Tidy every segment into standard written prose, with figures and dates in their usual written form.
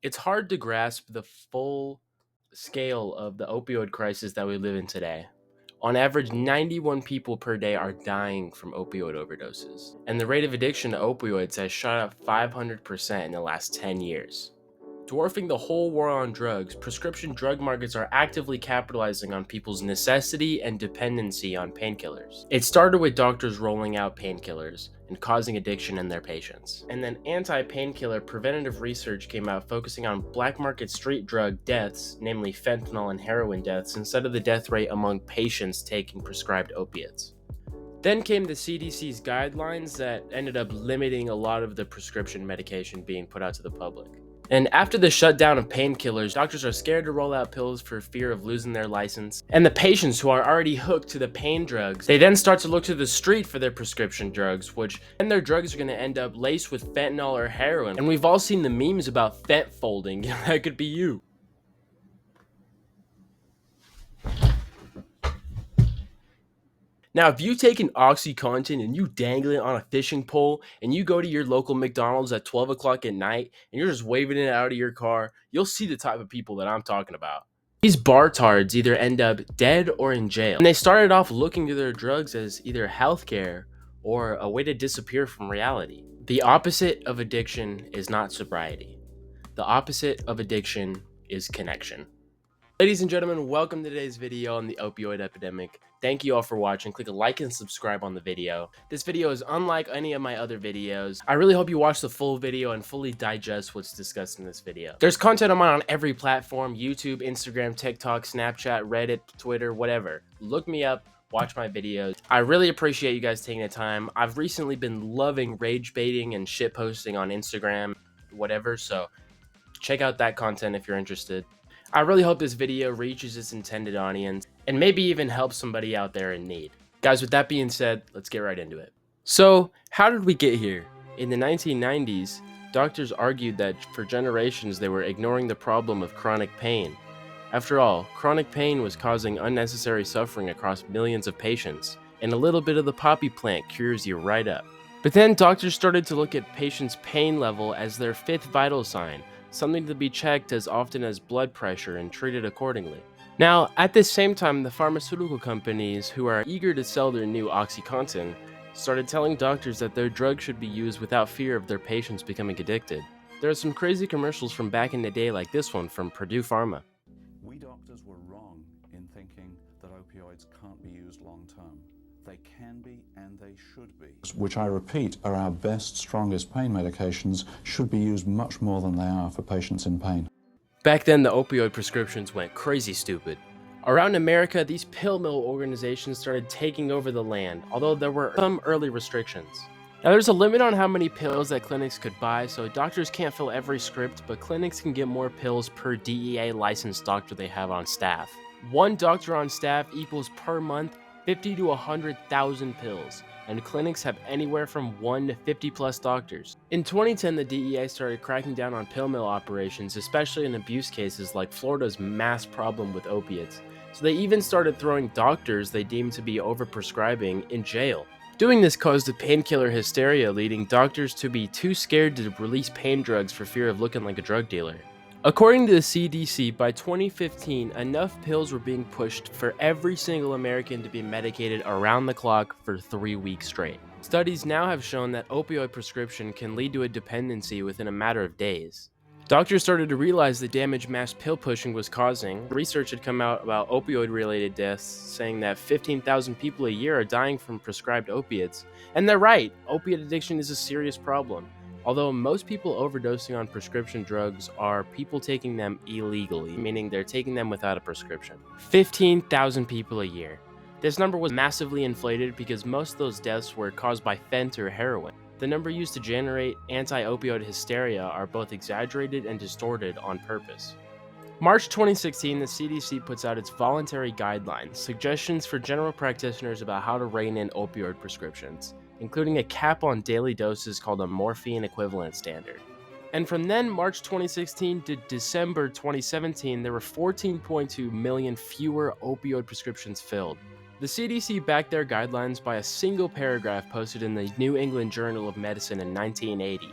It's hard to grasp the full scale of the opioid crisis that we live in today. On average, 91 people per day are dying from opioid overdoses, and the rate of addiction to opioids has shot up 500% in the last 10 years. Dwarfing the whole war on drugs, prescription drug markets are actively capitalizing on people's necessity and dependency on painkillers. It started with doctors rolling out painkillers and causing addiction in their patients. And then anti-painkiller preventative research came out focusing on black market street drug deaths, namely fentanyl and heroin deaths, instead of the death rate among patients taking prescribed opiates. Then came the CDC's guidelines that ended up limiting a lot of the prescription medication being put out to the public. And after the shutdown of painkillers, doctors are scared to roll out pills for fear of losing their license. And the patients who are already hooked to the pain drugs, they then start to look to the street for their prescription drugs, which then their drugs are going to end up laced with fentanyl or heroin. And we've all seen the memes about fent folding. That could be you. Now, if you take an OxyContin and you dangle it on a fishing pole and you go to your local McDonald's at 12 o'clock at night and you're just waving it out of your car, you'll see the type of people that I'm talking about. These bartards either end up dead or in jail. And they started off looking to their drugs as either healthcare or a way to disappear from reality. The opposite of addiction is not sobriety. The opposite of addiction is connection. Ladies and gentlemen, welcome to today's video on the opioid epidemic. Thank you all for watching. Click a like and subscribe on the video. This video is unlike any of my other videos. I really hope you watch the full video and fully digest what's discussed in this video. There's content of mine on every platform: YouTube, Instagram, TikTok, Snapchat, Reddit, Twitter, whatever. Look me up. Watch my videos. I really appreciate you guys taking the time. I've recently been loving rage baiting and shit posting on Instagram, whatever, so check out that content if you're interested. I really hope this video reaches its intended audience and maybe even helps somebody out there in need. Guys, with that being said, let's get right into it. So, how did we get here? In the 1990s, doctors argued that for generations they were ignoring the problem of chronic pain. After all, chronic pain was causing unnecessary suffering across millions of patients, and a little bit of the poppy plant cures you right up. But then doctors started to look at patients' pain level as their fifth vital sign, something to be checked as often as blood pressure and treated accordingly. Now, at the same time, the pharmaceutical companies who are eager to sell their new OxyContin started telling doctors that their drug should be used without fear of their patients becoming addicted. There are some crazy commercials from back in the day like this one from Purdue Pharma. We doctors were wrong in thinking that opioids can't be used long term. They can be and they should be. Which, I repeat, are our best, strongest pain medications, should be used much more than they are for patients in pain. Back then, the opioid prescriptions went crazy stupid. Around America, these pill mill organizations started taking over the land, although there were some early restrictions. Now, there's a limit on how many pills that clinics could buy, so doctors can't fill every script, but clinics can get more pills per DEA licensed doctor they have on staff. One doctor on staff equals per month 50 to 100,000 pills, and clinics have anywhere from 1 to 50 plus doctors. In 2010, the DEA started cracking down on pill mill operations, especially in abuse cases like Florida's mass problem with opiates. So they even started throwing doctors they deemed to be overprescribing in jail. Doing this caused a painkiller hysteria, leading doctors to be too scared to release pain drugs for fear of looking like a drug dealer. According to the CDC, by 2015, enough pills were being pushed for every single American to be medicated around the clock for 3 weeks straight. Studies now have shown that opioid prescription can lead to a dependency within a matter of days. Doctors started to realize the damage mass pill pushing was causing. Research had come out about opioid-related deaths, saying that 15,000 people a year are dying from prescribed opiates. And they're right, opiate addiction is a serious problem. Although most people overdosing on prescription drugs are people taking them illegally, meaning they're taking them without a prescription. 15,000 people a year. This number was massively inflated because most of those deaths were caused by fent or heroin. The number used to generate anti-opioid hysteria are both exaggerated and distorted on purpose. March 2016, the CDC puts out its voluntary guidelines, suggestions for general practitioners about how to rein in opioid prescriptions, including a cap on daily doses called a morphine equivalent standard. And from then, March 2016 to December 2017, there were 14.2 million fewer opioid prescriptions filled. The CDC backed their guidelines by a single paragraph posted in the New England Journal of Medicine in 1980,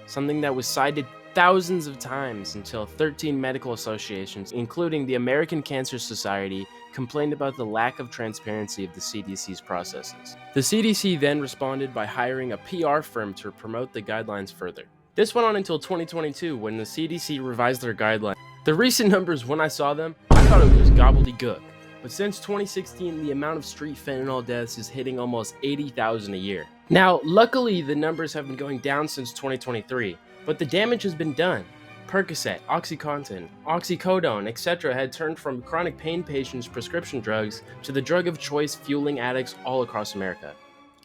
something that was cited thousands of times until 13 medical associations, including the American Cancer Society, complained about the lack of transparency of the CDC's processes. The CDC then responded by hiring a PR firm to promote the guidelines further. This went on until 2022 when the CDC revised their guidelines. The recent numbers, when I saw them, I thought it was gobbledygook. But since 2016, the amount of street fentanyl deaths is hitting almost 80,000 a year. Now, luckily, the numbers have been going down since 2023, but the damage has been done. Percocet, OxyContin, oxycodone, etc. had turned from chronic pain patients' prescription drugs to the drug of choice fueling addicts all across America.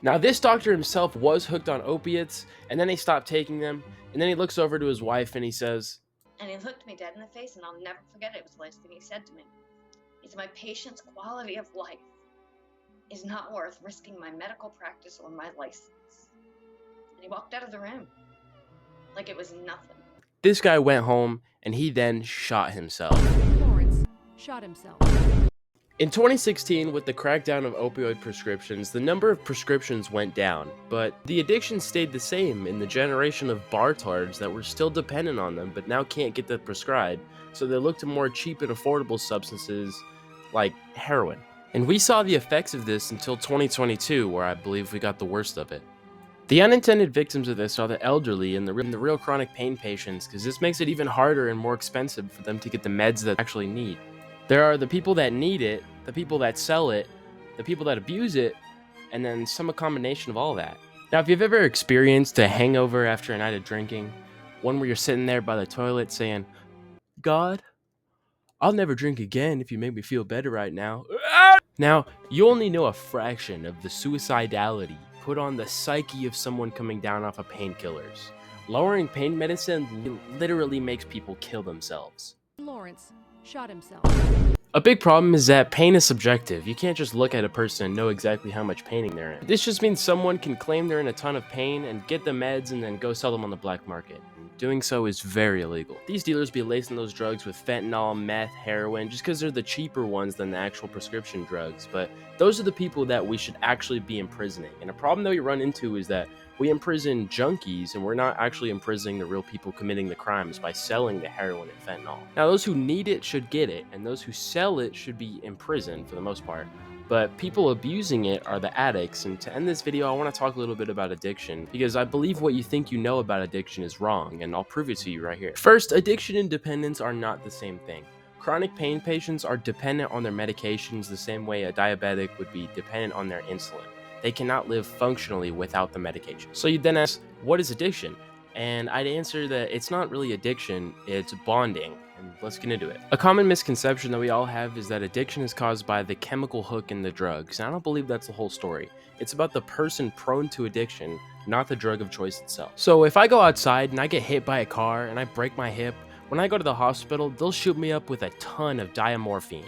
Now, this doctor himself was hooked on opiates, and then he stopped taking them, and then he looks over to his wife and he says, and he looked me dead in the face, and I'll never forget it. It was the last thing he said to me. He said, my patient's quality of life is not worth risking my medical practice or my license. And he walked out of the room like it was nothing. This guy went home and he then shot himself. Lawrence shot himself. In 2016, with the crackdown of opioid prescriptions, the number of prescriptions went down, but the addiction stayed the same in the generation of bartards that were still dependent on them but now can't get them prescribed, so they look to more cheap and affordable substances like heroin. And we saw the effects of this until 2022, where I believe we got the worst of it. The unintended victims of this are the elderly and the real chronic pain patients, because this makes it even harder and more expensive for them to get the meds that they actually need. There are the people that need it, the people that sell it, the people that abuse it, and then some combination of all that. Now, if you've ever experienced a hangover after a night of drinking, one where you're sitting there by the toilet saying, God, I'll never drink again if you make me feel better right now. Now, you only know a fraction of the suicidality put on the psyche of someone coming down off of painkillers. Lowering pain medicine literally makes people kill themselves. Lawrence shot himself. A big problem is that pain is subjective. You can't just look at a person and know exactly how much pain they're in. This just means someone can claim they're in a ton of pain and get the meds and then go sell them on the black market. Doing so is very illegal. These dealers be lacing those drugs with fentanyl, meth, heroin, just because they're the cheaper ones than the actual prescription drugs. But those are the people that we should actually be imprisoning. And a problem that we run into is that we imprison junkies and we're not actually imprisoning the real people committing the crimes by selling the heroin and fentanyl. Now, those who need it should get it, and those who sell it should be imprisoned for the most part. But people abusing it are the addicts, and to end this video, I want to talk a little bit about addiction, because I believe what you think you know about addiction is wrong, and I'll prove it to you right here. First, addiction and dependence are not the same thing. Chronic pain patients are dependent on their medications the same way a diabetic would be dependent on their insulin. They cannot live functionally without the medication. So you then ask, what is addiction? And I'd answer that it's not really addiction, it's bonding. And let's get into it. A common misconception that we all have is that addiction is caused by the chemical hook in the drugs. And I don't believe that's the whole story. It's about the person prone to addiction, not the drug of choice itself. So if I go outside and I get hit by a car and I break my hip, when I go to the hospital, they'll shoot me up with a ton of diamorphine.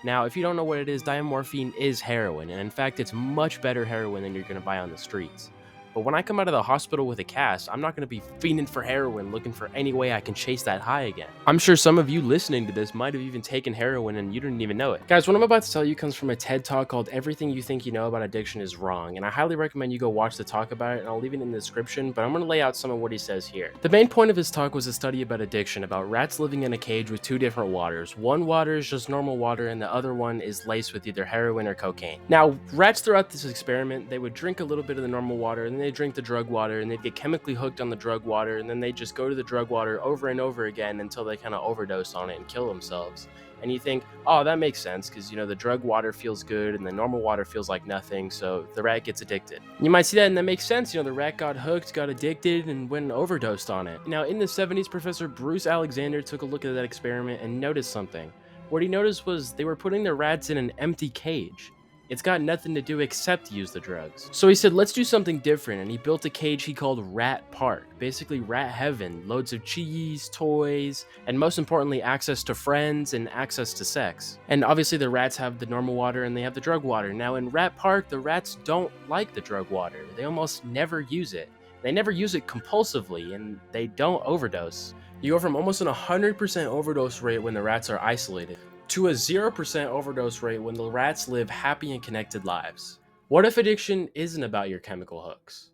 Now, if you don't know what it is, diamorphine is heroin, and in fact, it's much better heroin than you're going to buy on the streets. But when I come out of the hospital with a cast, I'm not going to be fiending for heroin, looking for any way I can chase that high again. I'm sure some of you listening to this might have even taken heroin and you didn't even know it. Guys, what I'm about to tell you comes from a TED Talk called Everything You Think You Know About Addiction Is Wrong, and I highly recommend you go watch the talk about it, and I'll leave it in the description, but I'm going to lay out some of what he says here. The main point of his talk was a study about addiction, about rats living in a cage with two different waters. One water is just normal water, and the other one is laced with either heroin or cocaine. Now, rats throughout this experiment, they would drink a little bit of the normal water, and then they drink the drug water, and they'd get chemically hooked on the drug water, and then they just go to the drug water over and over again until they kind of overdose on it and kill themselves. And you think, oh, that makes sense, because the drug water feels good and the normal water feels like nothing, so the rat gets addicted. You might see that, and that makes sense. The rat got hooked, got addicted, and went and overdosed on it. Now, in the 70s, Professor Bruce Alexander took a look at that experiment and noticed something. What he noticed was they were putting the rats in an empty cage. It's got nothing to do except use the drugs. So he said, let's do something different, and he built a cage he called Rat Park, basically rat heaven, loads of cheese, toys, and most importantly, access to friends and access to sex. And obviously the rats have the normal water and they have the drug water. Now in Rat Park, the rats don't like the drug water. They almost never use it. They never use it compulsively, and they don't overdose. You go from almost an 100% overdose rate when the rats are isolated to a 0% overdose rate when the rats live happy and connected lives. What if addiction isn't about your chemical hooks?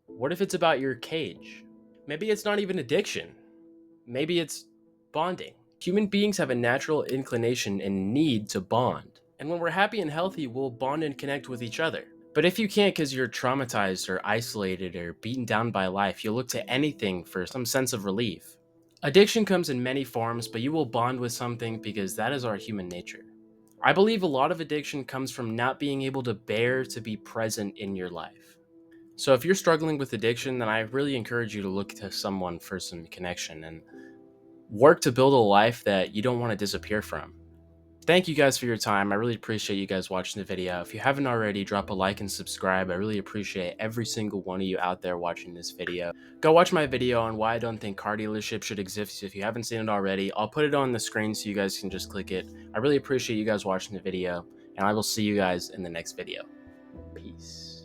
What if it's about your cage? Maybe it's not even addiction. maybe it's bonding. Human beings have a natural inclination and need to bond. And when we're happy and healthy, we'll bond and connect with each other. But if you can't because you're traumatized or isolated or beaten down by life, you'll look to anything for some sense of relief. Addiction comes in many forms, but you will bond with something because that is our human nature. I believe a lot of addiction comes from not being able to bear to be present in your life. So if you're struggling with addiction, then I really encourage you to look to someone for some connection and work to build a life that you don't want to disappear from. Thank you guys for your time. I really appreciate you guys watching the video. If you haven't already, drop a like and subscribe. I really appreciate every single one of you out there watching this video. Go watch my video on why I don't think car dealerships should exist if you haven't seen it already. I'll put it on the screen so you guys can just click it. I really appreciate you guys watching the video, and I will see you guys in the next video. Peace.